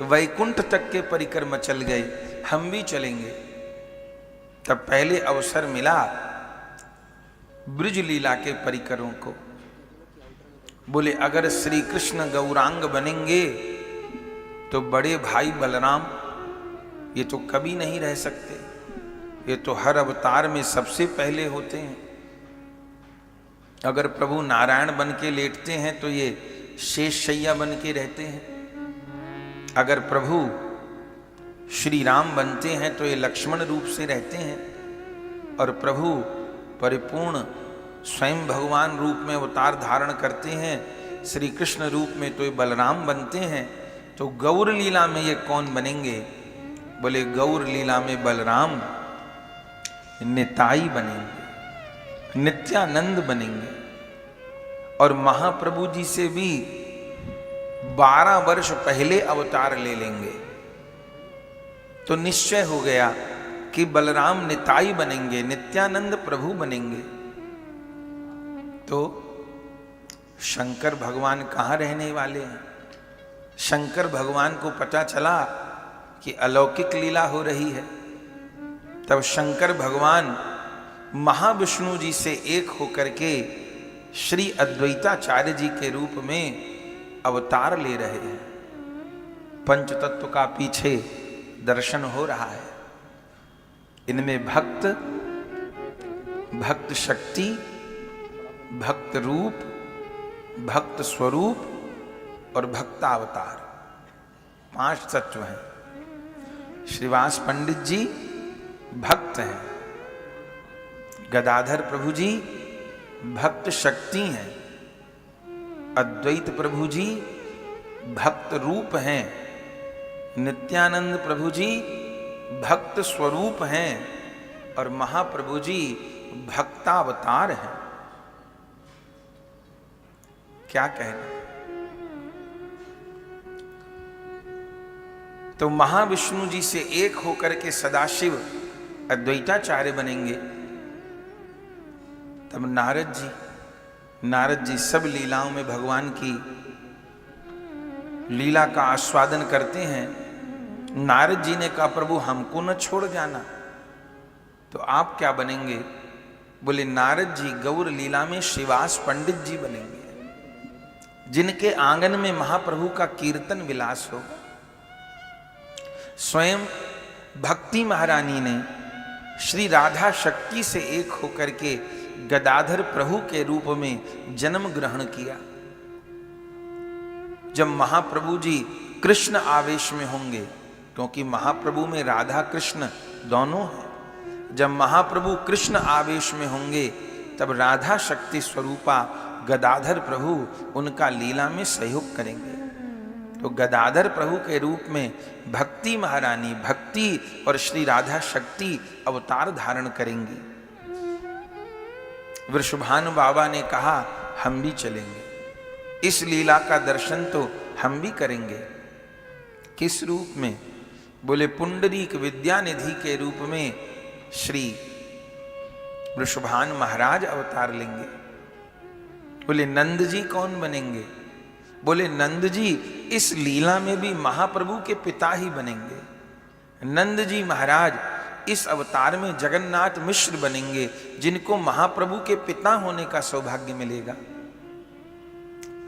वैकुंठ तक के परिक्रमा चल गए, हम भी चलेंगे। तब पहले अवसर मिला ब्रज लीला के परिकरों को। बोले अगर श्री कृष्ण गौरांग बनेंगे तो बड़े भाई बलराम ये तो कभी नहीं रह सकते, ये तो हर अवतार में सबसे पहले होते हैं। अगर प्रभु नारायण बन के लेटते हैं तो ये शेषशैया बन के रहते हैं। अगर प्रभु श्री राम बनते हैं तो ये लक्ष्मण रूप से रहते हैं। और प्रभु परिपूर्ण स्वयं भगवान रूप में अवतार धारण करते हैं श्री कृष्ण रूप में, तो ये बलराम बनते हैं। तो गौर लीला में ये कौन बनेंगे? बोले गौर लीला में बलराम निताई बनेंगे, नित्यानंद बनेंगे। और महाप्रभु जी से भी 12 वर्ष पहले अवतार ले लेंगे। तो निश्चय हो गया कि बलराम निताई बनेंगे, नित्यानंद प्रभु बनेंगे। तो शंकर भगवान कहाँ रहने वाले हैं? शंकर भगवान को पता चला कि अलौकिक लीला हो रही है। तब शंकर भगवान महाविष्णु जी से एक होकर के श्री अद्वैताचार्य जी के रूप में अवतार ले रहे हैं। पंच तत्व का पीछे दर्शन हो रहा है। इनमें भक्त, भक्त शक्ति, भक्त रूप, भक्त स्वरूप और भक्तावतार, 5 तत्व हैं। श्रीवास पंडित जी भक्त हैं, गदाधर प्रभु जी भक्त शक्ति हैं, अद्वैत प्रभु जी भक्त रूप हैं, नित्यानंद प्रभु जी भक्त स्वरूप हैं और महाप्रभु जी भक्तावतार हैं। क्या कहना? तो महाविष्णु जी से एक होकर के सदाशिव अद्वैताचार्य बनेंगे। तब नारद जी सब लीलाओं में भगवान की लीला का आस्वादन करते हैं। नारद जी ने कहा प्रभु हमको न छोड़ जाना, तो आप क्या बनेंगे? बोले नारद जी गौर लीला में श्रीवास पंडित जी बनेंगे, जिनके आंगन में महाप्रभु का कीर्तन विलास होगा। स्वयं भक्ति महारानी ने श्री राधा शक्ति से एक होकर के गदाधर प्रभु के रूप में जन्म ग्रहण किया। जब महाप्रभु जी कृष्ण आवेश में होंगे, क्योंकि महाप्रभु में राधा कृष्ण दोनों हैं, जब महाप्रभु कृष्ण आवेश में होंगे तब राधा शक्ति स्वरूपा गदाधर प्रभु उनका लीला में सहयोग करेंगे। तो गदाधर प्रभु के रूप में भक्ति महारानी भक्ति और श्री राधा शक्ति अवतार धारण करेंगी। वृषभानु बाबा ने कहा हम भी चलेंगे, इस लीला का दर्शन तो हम भी करेंगे। किस रूप में? बोले पुंडरीक विद्यानिधि के रूप में श्री वृषभानु महाराज अवतार लेंगे। बोले नंद जी कौन बनेंगे? बोले नंद जी इस लीला में भी महाप्रभु के पिता ही बनेंगे। नंद जी महाराज इस अवतार में जगन्नाथ मिश्र बनेंगे, जिनको महाप्रभु के पिता होने का सौभाग्य मिलेगा।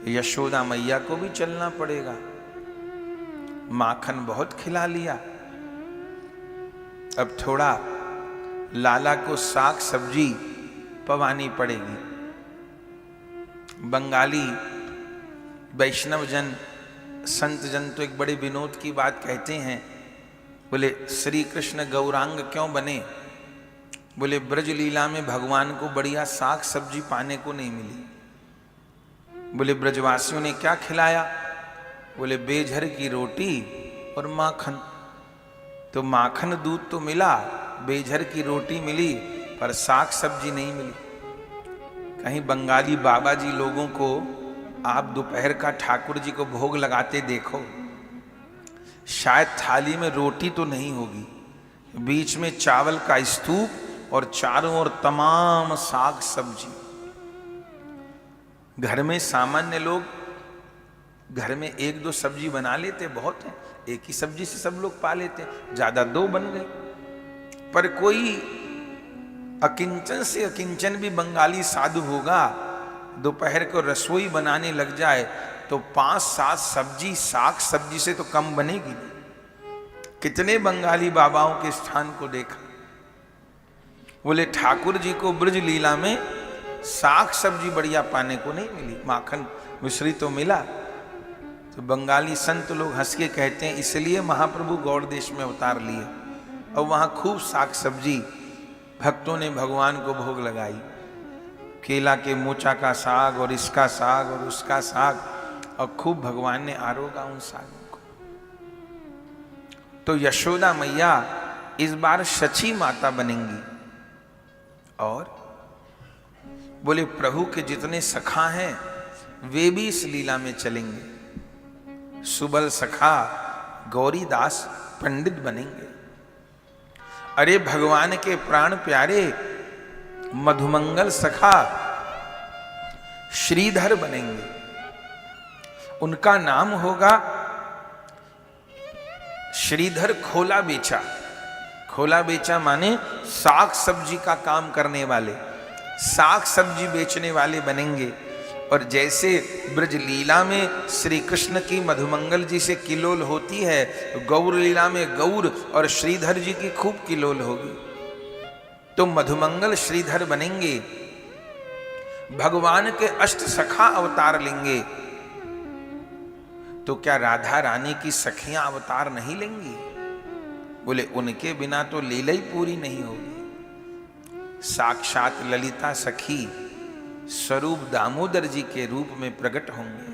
यशोदा मैया को भी चलना पड़ेगा, माखन बहुत खिला लिया, अब थोड़ा लाला को साग सब्जी पवानी पड़ेगी। बंगाली वैष्णव जन संत जन तो एक बड़े विनोद की बात कहते हैं। बोले श्री कृष्ण गौरांग क्यों बने? बोले ब्रज लीला में भगवान को बढ़िया साग सब्जी पाने को नहीं मिली। बोले ब्रजवासियों ने क्या खिलाया? बोले बेझर की रोटी और माखन। तो माखन दूध तो मिला, बेझर की रोटी मिली, पर साग सब्जी नहीं मिली। कहीं बंगाली बाबा जी लोगों को आप दोपहर का ठाकुर जी को भोग लगाते देखो, शायद थाली में रोटी तो नहीं होगी, बीच में चावल का स्तूप और चारों ओर तमाम साग सब्जी। घर में सामान्य लोग घर में एक दो सब्जी बना लेते बहुत है, एक ही सब्जी से सब लोग पा लेते, ज्यादा दो बन गए। पर कोई अकिंचन से अकिंचन भी बंगाली साधु होगा, दोपहर को रसोई बनाने लग जाए तो 5-7 सब्जी साग सब्जी से तो कम बनेगी नहीं। कितने बंगाली बाबाओं के स्थान को देखा, बोले ठाकुर जी को ब्रज लीला में साग सब्जी बढ़िया पाने को नहीं मिली, माखन मिश्री तो मिला। तो बंगाली संत लोग हंस के कहते हैं इसलिए महाप्रभु गौड़ देश में अवतार लिए, और वहां खूब साग सब्जी भक्तों ने भगवान को भोग लगाई, केला के मोचा का साग और इसका साग और उसका साग, और खूब भगवान ने आरोगा उन सागों को। तो यशोदा मैया इस बार शची माता बनेंगी, और बोले प्रभु के जितने सखा हैं वे भी इस लीला में चलेंगे। सुबल सखा गौरीदास पंडित बनेंगे। अरे भगवान के प्राण प्यारे मधुमंगल सखा श्रीधर बनेंगे। उनका नाम होगा श्रीधर खोला बेचा। खोला बेचा माने साग सब्जी का काम करने वाले, साग सब्जी बेचने वाले बनेंगे। और जैसे ब्रज लीला में श्री कृष्ण की मधुमंगल जी से किलोल होती है, गौर लीला में गौर और श्रीधर जी की खूब किलोल होगी। तो मधुमंगल श्रीधर बनेंगे, भगवान के अष्ट सखा अवतार लेंगे। तो क्या राधा रानी की सखियां अवतार नहीं लेंगी? बोले उनके बिना तो लीला ही पूरी नहीं होगी। साक्षात ललिता सखी स्वरूप दामोदर जी के रूप में प्रकट होंगे।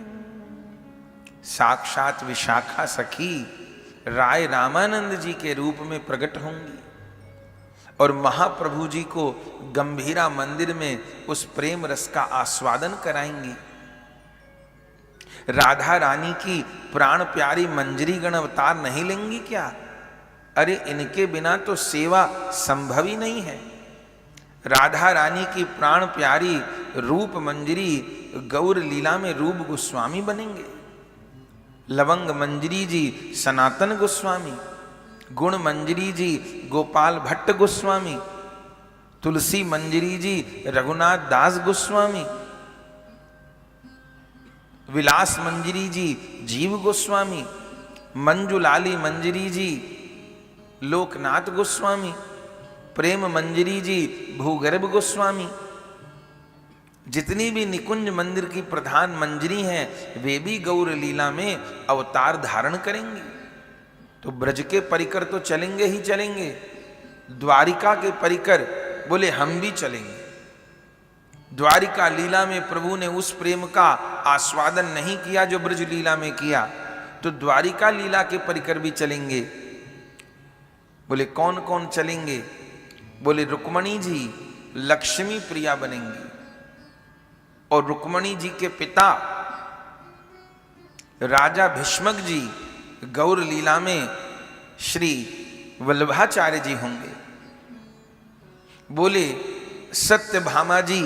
साक्षात विशाखा सखी राय रामानंद जी के रूप में प्रकट होंगी, और महाप्रभु जी को गंभीरा मंदिर में उस प्रेम रस का आस्वादन कराएंगी। राधा रानी की प्राण प्यारी मंजरी गण अवतार नहीं लेंगी क्या? अरे इनके बिना तो सेवा संभव ही नहीं है। राधा रानी की प्राण प्यारी रूप मंजरी गौर लीला में रूप गोस्वामी बनेंगे। लवंग मंजरी जी सनातन गोस्वामी, गुण मंजरी जी गोपाल भट्ट गोस्वामी, तुलसी मंजरी जी रघुनाथ दास गोस्वामी, विलास मंजरी जी जीव गोस्वामी, मंजुलाली मंजरी जी लोकनाथ गोस्वामी, प्रेम मंजरी जी भूगर्भ गोस्वामी। जितनी भी निकुंज मंदिर की प्रधान मंजरी हैं वे भी गौर लीला में अवतार धारण करेंगी। तो ब्रज के परिकर तो चलेंगे ही चलेंगे, द्वारिका के परिकर बोले हम भी चलेंगे। द्वारिका लीला में प्रभु ने उस प्रेम का आस्वादन नहीं किया जो ब्रज लीला में किया, तो द्वारिका लीला के परिकर भी चलेंगे। बोले कौन कौन चलेंगे? बोले रुक्मणी जी लक्ष्मी प्रिया बनेंगी, और रुक्मणी जी के पिता राजा भीष्मक जी गौर लीला में श्री वल्लभाचार्य जी होंगे। बोले सत्यभामा जी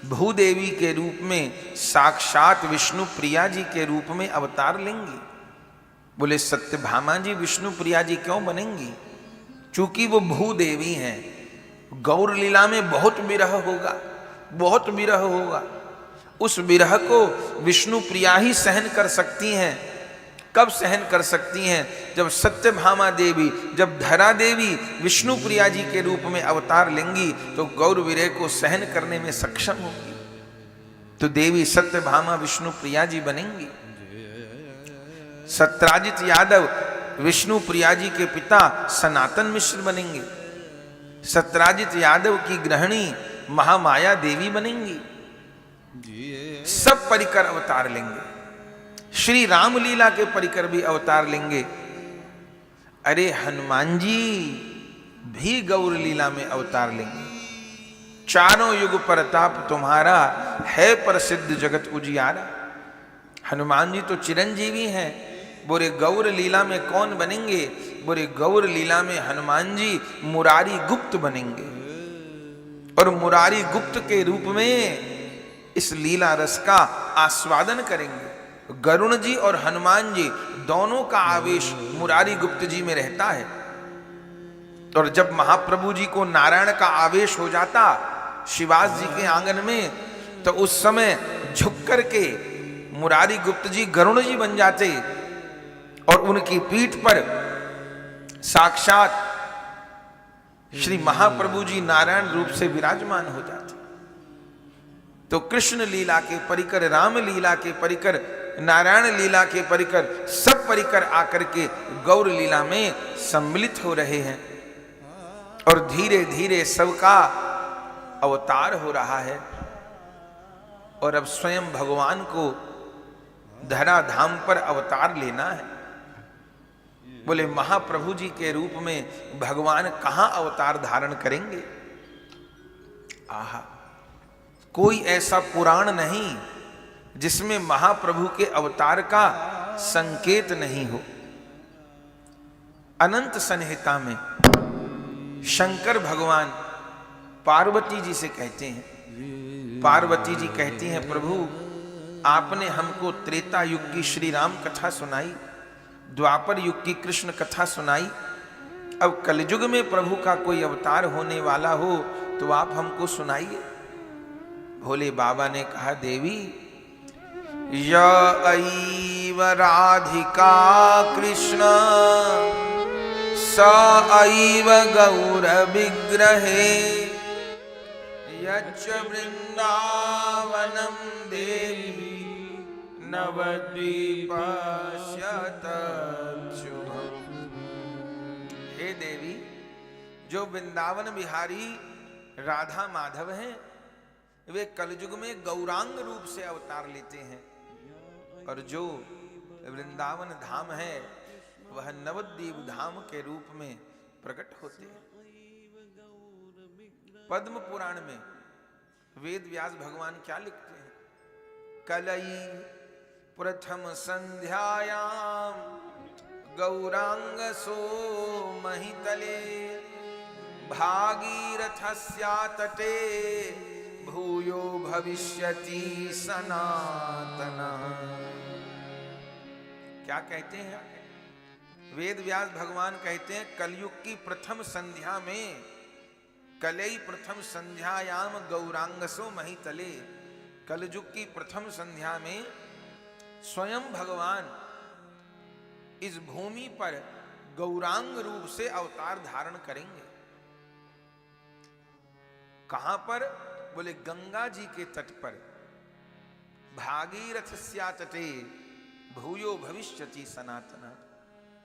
भूदेवी के रूप में साक्षात विष्णु प्रिया जी के रूप में अवतार लेंगी। बोले सत्यभामा जी विष्णु प्रिया जी क्यों बनेंगी? चूंकि वो भूदेवी हैं। गौर लीला में बहुत विरह होगा, बहुत विरह होगा। उस विरह को विष्णु प्रिया ही सहन कर सकती हैं। कब सहन कर सकती हैं? जब सत्यभामा देवी, जब धरा देवी विष्णु प्रिया जी के रूप में अवतार लेंगी तो गौर विरह को सहन करने में सक्षम होंगी। तो देवी सत्यभामा विष्णु प्रिया जी बनेंगी। सत्राजित यादव विष्णु प्रिया जी के पिता सनातन मिश्र बनेंगे। सत्राजित यादव की गृहिणी महामाया देवी बनेंगी। सब परिकर अवतार लेंगे। श्री रामलीला के परिकर भी अवतार लेंगे। अरे हनुमान जी भी गौर लीला में अवतार लेंगे। चारों युग प्रताप तुम्हारा है प्रसिद्ध जगत उजियारा। हनुमान जी तो चिरंजीवी हैं। बोरे गौर लीला में कौन बनेंगे? बोरे गौर लीला में हनुमान जी मुरारी गुप्त बनेंगे, और मुरारी गुप्त के रूप में इस लीला रस का आस्वादन करेंगे। गरुण जी और हनुमान जी दोनों का आवेश मुरारी गुप्त जी में रहता है। और जब महाप्रभु जी को नारायण का आवेश हो जाता शिवास जी के आंगन में, तो उस समय झुक करके मुरारी गुप्त जी गरुण जी बन जाते और उनकी पीठ पर साक्षात श्री महाप्रभु जी नारायण रूप से विराजमान हो जाते। तो कृष्ण लीला के परिकर, राम लीला के परिकर, नारायण लीला के परिकर, सब परिकर आकर के गौर लीला में सम्मिलित हो रहे हैं और धीरे धीरे सबका अवतार हो रहा है। और अब स्वयं भगवान को धराधाम पर अवतार लेना है। बोले महाप्रभु जी के रूप में भगवान कहां अवतार धारण करेंगे? आहा, कोई ऐसा पुराण नहीं जिसमें महाप्रभु के अवतार का संकेत नहीं हो। अनंत संहिता में शंकर भगवान पार्वती जी से कहते हैं, पार्वती जी कहती हैं प्रभु आपने हमको त्रेता युग की श्री राम कथा सुनाई, द्वापर युग की कृष्ण कथा सुनाई, अब कलयुग में प्रभु का कोई अवतार होने वाला हो तो आप हमको सुनाइए। भोले बाबा ने कहा देवी यैव राधिका कृष्ण स ऐव गौर विग्रहे यच्च वृंदावनम देवी नवद्वीपस्यत शुभम्। हे देवी, जो वृंदावन बिहारी राधा माधव हैं वे कलयुग में गौरांग रूप से अवतार लेते हैं, और जो वृंदावन धाम है वह नवद्वीप धाम के रूप में प्रकट होते हैं। पद्म पुराण में वेद व्यास भगवान क्या लिखते हैं? कलई प्रथम संध्यायाम गौरांग सो महितले भागीरथस्या तटे भूयो भविष्यति सनातना। क्या कहते हैं? वेद व्यास भगवान कहते हैं कलयुग की प्रथम संध्या में, कलई प्रथम संध्यायाम गौरांगसो महितले, कलयुग की प्रथम संध्या में स्वयं भगवान इस भूमि पर गौरांग रूप से अवतार धारण करेंगे। कहां पर? बोले गंगा जी के तट पर। भागीरथस्या तटे भूयो भविष्यति सनातना।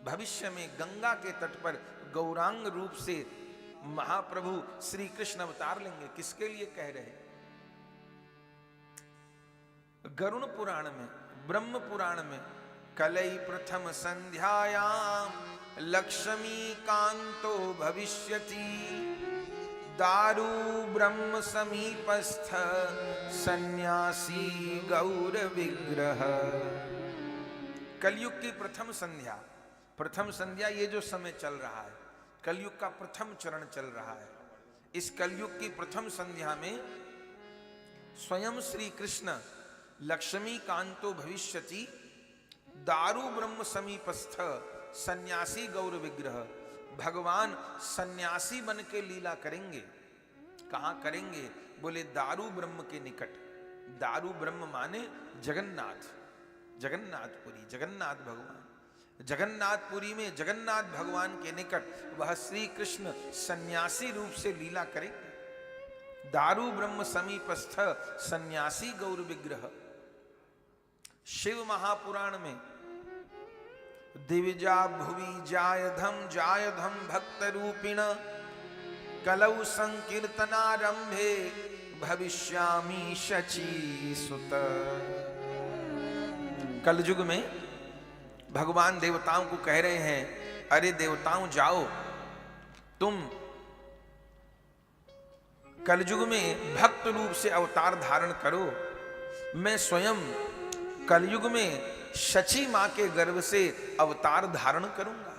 भविष्य में गंगा के तट पर गौरांग रूप से महाप्रभु श्री कृष्ण अवतार लेंगे। किसके लिए कह रहे? गरुण पुराण में, ब्रह्म पुराण में कलई प्रथम संध्यायाम लक्ष्मी कांतो भविष्यति दारू ब्रह्म समीपस्थ सन्यासी गौर विग्रह। कलयुग की प्रथम संध्या, प्रथम संध्या ये जो समय चल रहा है, कलयुग का प्रथम चरण चल रहा है। इस कलयुग की प्रथम संध्या में स्वयं श्री कृष्ण लक्ष्मी कांतो भविष्यति दारू ब्रह्म समीपस्थ सन्यासी गौर विग्रह। भगवान सन्यासी बन के लीला करेंगे। कहां करेंगे? बोले दारू ब्रह्म के निकट। दारू ब्रह्म माने जगन्नाथ, जगन्नाथपुरी, जगन्नाथ भगवान। जगन्नाथपुरी में जगन्नाथ भगवान के निकट वह श्री कृष्ण सन्यासी रूप से लीला करेंगे। दारू ब्रह्म समीपस्थ सन्यासी गौर विग्रह। शिव महापुराण में दिविजा भुवि जायधम भक्त रूपिण कलौ संकीर्तनारंभे भविष्यामि शची सुत। कलयुग में भगवान देवताओं को कह रहे हैं अरे देवताओं जाओ, तुम कलयुग में भक्त रूप से अवतार धारण करो। मैं स्वयं कलयुग में शची मां के गर्भ से अवतार धारण करूंगा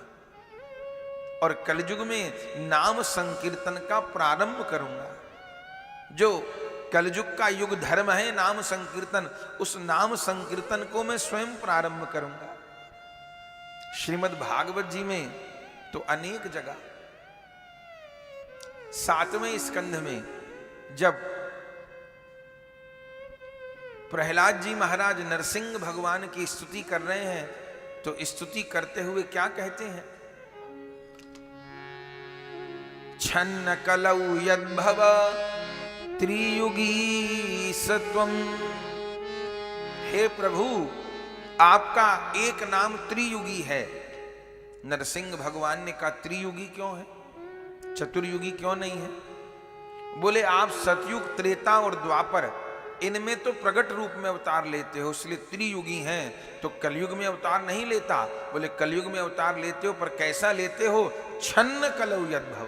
और कलयुग में नाम संकीर्तन का प्रारंभ करूंगा। जो कलयुग का युग धर्म है नाम संकीर्तन, उस नाम संकीर्तन को मैं स्वयं प्रारंभ करूंगा। श्रीमद् भागवत जी में तो अनेक जगह, 7वें स्कंध में जब प्रहलाद जी महाराज नरसिंह भगवान की स्तुति कर रहे हैं, तो स्तुति करते हुए क्या कहते हैं? छन्न कलौ यद्भव त्रियुगी सत्वम। हे प्रभु, आपका एक नाम त्रियुगी है। नरसिंह भगवान ने कहा त्रियुगी क्यों है, चतुर्युगी क्यों नहीं है? बोले आप सतयुग, त्रेता और द्वापर इनमें तो प्रकट रूप में अवतार लेते हो, इसलिए त्रियुगी हैं, तो कलयुग में अवतार नहीं लेता। बोले कलयुग में अवतार लेते हो, पर कैसा लेते हो? छन्न कलौ यद्भव,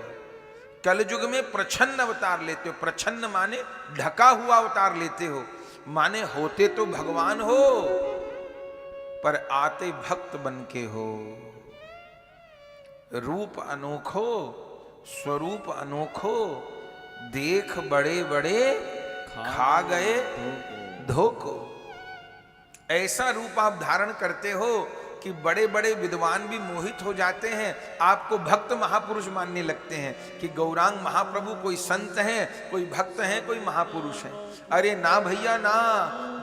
कलयुग में प्रछन्न अवतार लेते हो। प्रछन्न माने ढका हुआ अवतार लेते हो, माने होते तो भगवान हो पर आते भक्त बन के हो। रूप अनोखो, स्वरूप अनोखो, देख बड़े बड़े खा गए धोखो। ऐसा रूप आप धारण करते हो कि बड़े बड़े विद्वान भी मोहित हो जाते हैं, आपको भक्त महापुरुष मानने लगते हैं कि गौरांग महाप्रभु कोई संत हैं, कोई भक्त हैं, कोई महापुरुष हैं। अरे ना भैया ना,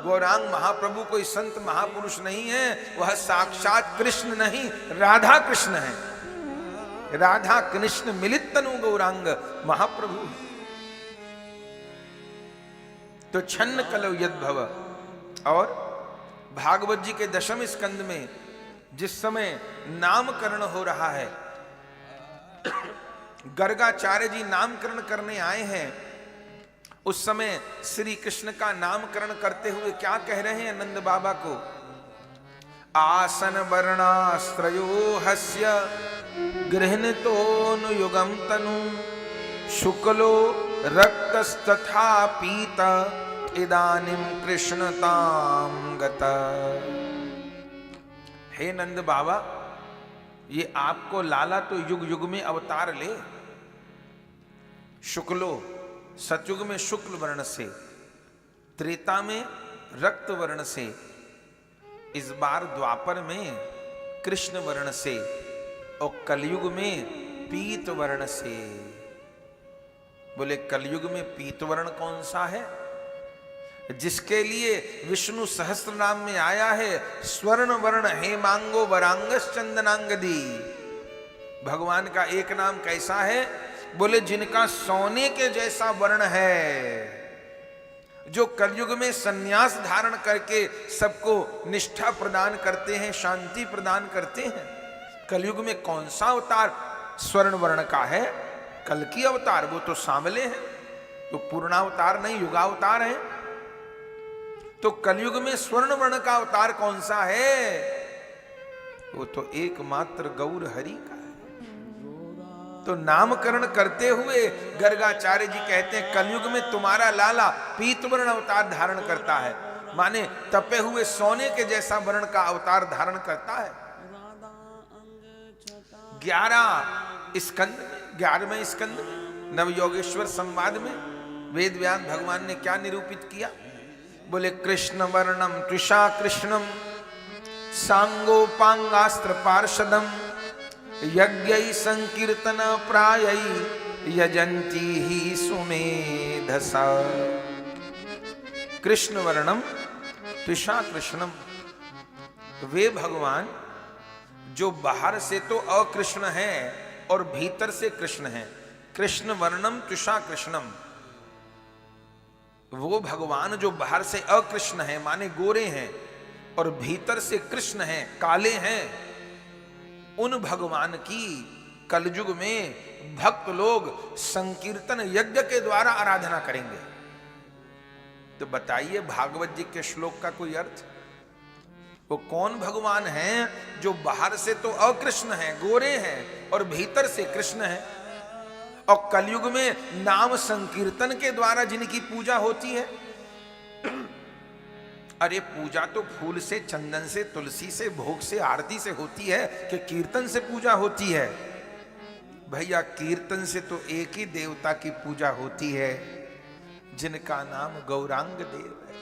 गौरांग महाप्रभु कोई संत महापुरुष नहीं है, वह साक्षात कृष्ण नहीं, राधा कृष्ण है। राधा कृष्ण मिलित तनु गौरांग महाप्रभु। तो छन्न कलौ यद्भव। और भागवत जी के 10वें स्कंद में जिस समय नामकरण हो रहा है, गर्गाचार्य जी नामकरण करने आए हैं, उस समय श्री कृष्ण का नामकरण करते हुए क्या कह रहे हैं नंद बाबा को? आसन वर्णास्त्रयो हस्य गृह्णतोऽनुयुगं तनु शुक्लो रक्तस्तथा पीत इदानीं कृष्णतां गत। हे नंद बाबा, ये आपको लाला तो युग युग में अवतार ले। शुक्लो, सतयुग में शुक्ल वर्ण से, त्रेता में रक्त वर्ण से, इस बार द्वापर में कृष्ण वर्ण से, और कलयुग में पीत वर्ण से। बोले कलयुग में पीत वर्ण कौन सा है? जिसके लिए विष्णु सहस्त्र नाम में आया है स्वर्ण वर्ण हेमांगो वरांगस चंदनांगदी। भगवान का एक नाम कैसा है? बोले जिनका सोने के जैसा वर्ण है, जो कलयुग में सन्यास धारण करके सबको निष्ठा प्रदान करते हैं, शांति प्रदान करते हैं। कलयुग में कौन सा अवतार स्वर्ण वर्ण का है? कल की अवतार, वो तो सांवले हैं, तो पूर्णावतार नहीं, युगावतार है। तो कलयुग में स्वर्ण वर्ण का अवतार कौन सा है? वो तो एकमात्र गौर हरि का है। तो नामकरण करते हुए गर्गाचार्य जी कहते हैं कलयुग में तुम्हारा लाला पीत वर्ण अवतार धारण करता है, माने तपे हुए सोने के जैसा वर्ण का अवतार धारण करता है। 11 स्कंद, 11वें स्कंद नवयोगेश्वर संवाद में वेद व्यास भगवान ने क्या निरूपित किया? बोले कृष्ण वर्णम त्रिषा कृष्णम सांगोपांगास्त्र पार्षदम यज्ञ संकीर्तन प्रायै यजंती ही सुमेधसा। कृष्ण वर्णम त्रिषा कृष्णम, वे भगवान जो बाहर से तो अकृष्ण है और भीतर से कृष्ण है। कृष्ण वर्णम त्रिषा कृष्णम, वो भगवान जो बाहर से अकृष्ण है माने गोरे हैं और भीतर से कृष्ण हैं, काले हैं, उन भगवान की कलयुग में भक्त लोग संकीर्तन यज्ञ के द्वारा आराधना करेंगे। तो बताइए भागवत जी के श्लोक का कोई अर्थ? वो कौन भगवान हैं जो बाहर से तो अकृष्ण हैं, गोरे हैं, और भीतर से कृष्ण हैं, और कलयुग में नाम संकीर्तन के द्वारा जिनकी पूजा होती है? अरे पूजा तो फूल से, चंदन से, तुलसी से, भोग से, आरती से होती है कि कीर्तन से पूजा होती है? भैया कीर्तन से तो एक ही देवता की पूजा होती है जिनका नाम गौरांग देव है।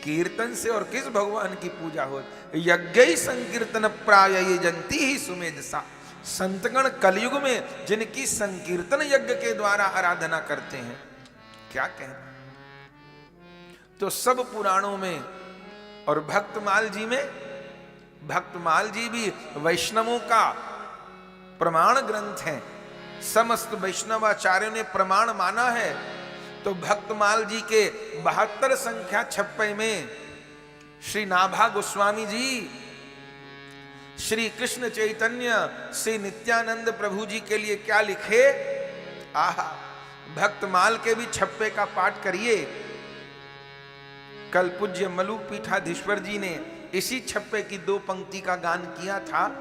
कीर्तन से और किस भगवान की पूजा हो? यज्ञ संकीर्तन प्राय ये जनती ही सुमेधसा। संतगण कलयुग में जिनकी संकीर्तन यज्ञ के द्वारा आराधना करते हैं, क्या कहना। तो सब पुराणों में और भक्तमाल जी में, भक्तमाल जी भी वैष्णवों का प्रमाण ग्रंथ है। समस्त वैष्णवाचार्यों ने प्रमाण माना है। तो भक्तमाल जी के 72 संख्या 56 में श्री नाभा गोस्वामी जी श्री कृष्ण चैतन्य श्री नित्यानंद प्रभु जी के लिए क्या लिखे। आहा, भक्तमाल के भी 56 का पाठ करिए। कल पूज्य मलू पीठाधीश्वर जी ने इसी 56 की 2 पंक्ति का गान किया था।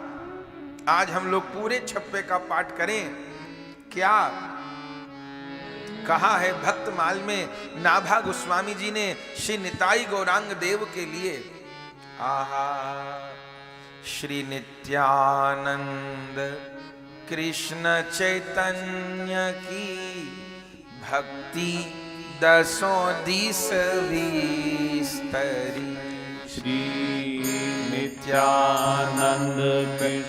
आज हम लोग पूरे 56 का पाठ करें। क्या कहा है भक्तमाल में नाभा गोस्वामी जी ने श्री निताई गौरांग देव के लिए। आहा, श्री नित्यानंद कृष्ण चैतन्य की भक्ति 10 दिस विस्तरी। श्री नित्यानंद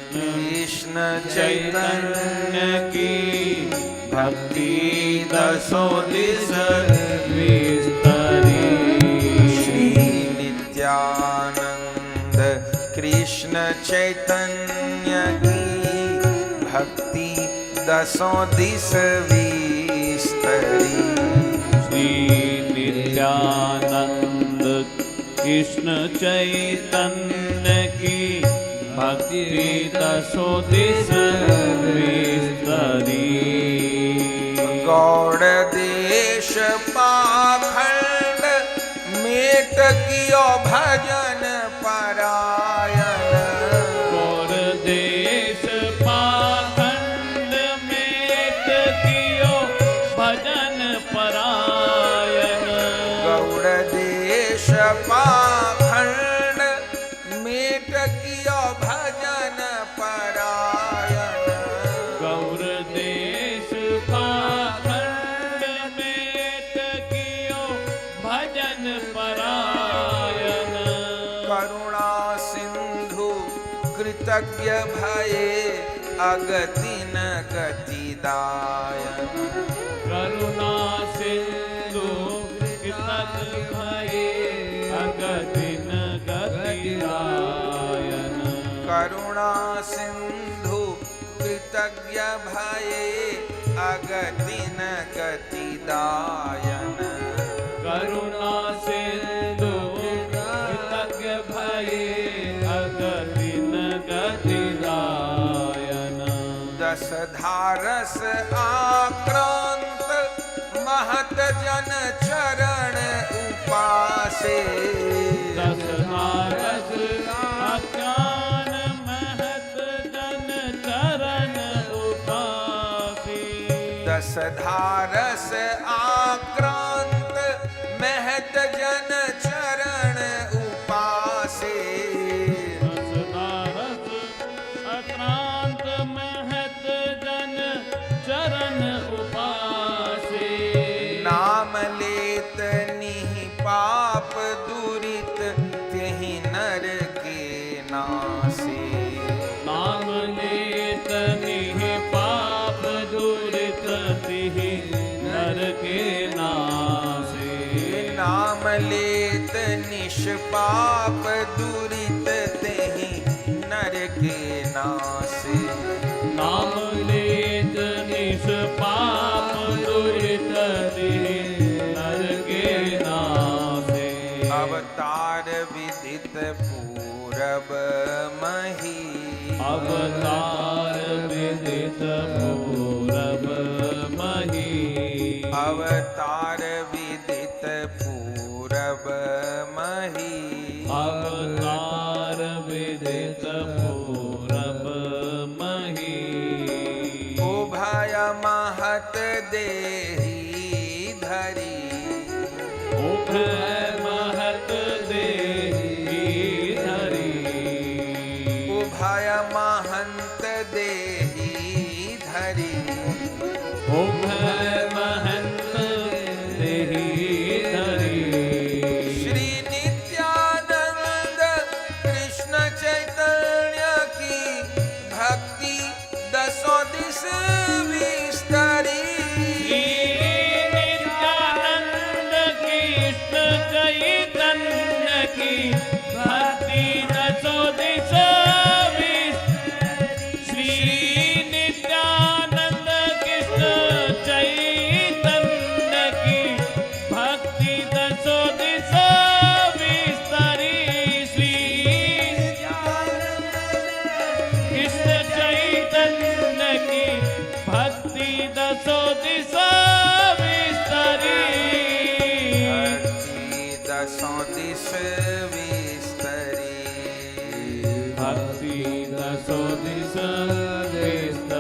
कृष्ण चैतन्य की भक्ति 10 दिस विस्तरी। श्री नित्यानंद कृष्ण चैतन्य की भक्ति 10 दिस विस्तरी। श्री नित्यानंद कृष्ण चैतन्य की भक्ति 10 दिस विस्तरी। गौड़ देश पाखंड मेट कियो भजन परायण। गौड़ देश पाखंड मेट कियो भजन परायण। गौड़ देश पाखंड मेट कियो भजन परायण। गौर देश पाखंड मेट कियो भजन परायण। करुणा सिंधु कृतज्ञ भये अगति न गति दायन। करुणा सिंधु कृतज्ञ भये अगति न गति दायन। करुणा सिंधु कृतज्ञ भये अगति न गति दायन। करुणा सिंधु कृतज्ञ भये अगति न गति दायन। 10 धारस आक्रांत महत जन चरण उपासे। 10 धारस आख्यान महत जन चरण उपासे। 10 धारस आक्रांत महत जन चरण उपासे। 10 धारस आक्रांत महत जन चरण उपासे। नाम लेत निहि पाप दुरित तेहि नर के नासे। नाम लेत निहि पाप दुरित तिहि नर के नासे। नाम लेत निष्पाप दुरित तेहि नर के नासे। नाम लेत निष्पाप दुरित तिहि नर के नासे। अवतार विदित पूरब मही। अवतार विदित पूरब मही। अवतार विदित पूरब मही। अवतार विदित पूरब मही। उभय महत देहि धरी। उभय महत देहि धरी। उभय महंत देहि धरी। उभय महंत देहि कृष्ण चैतन्य की भक्ति दसो दिशा विस्तरी भक्ति दसों दिश विस्तरी भक्ति दसो दिशा विस्तरी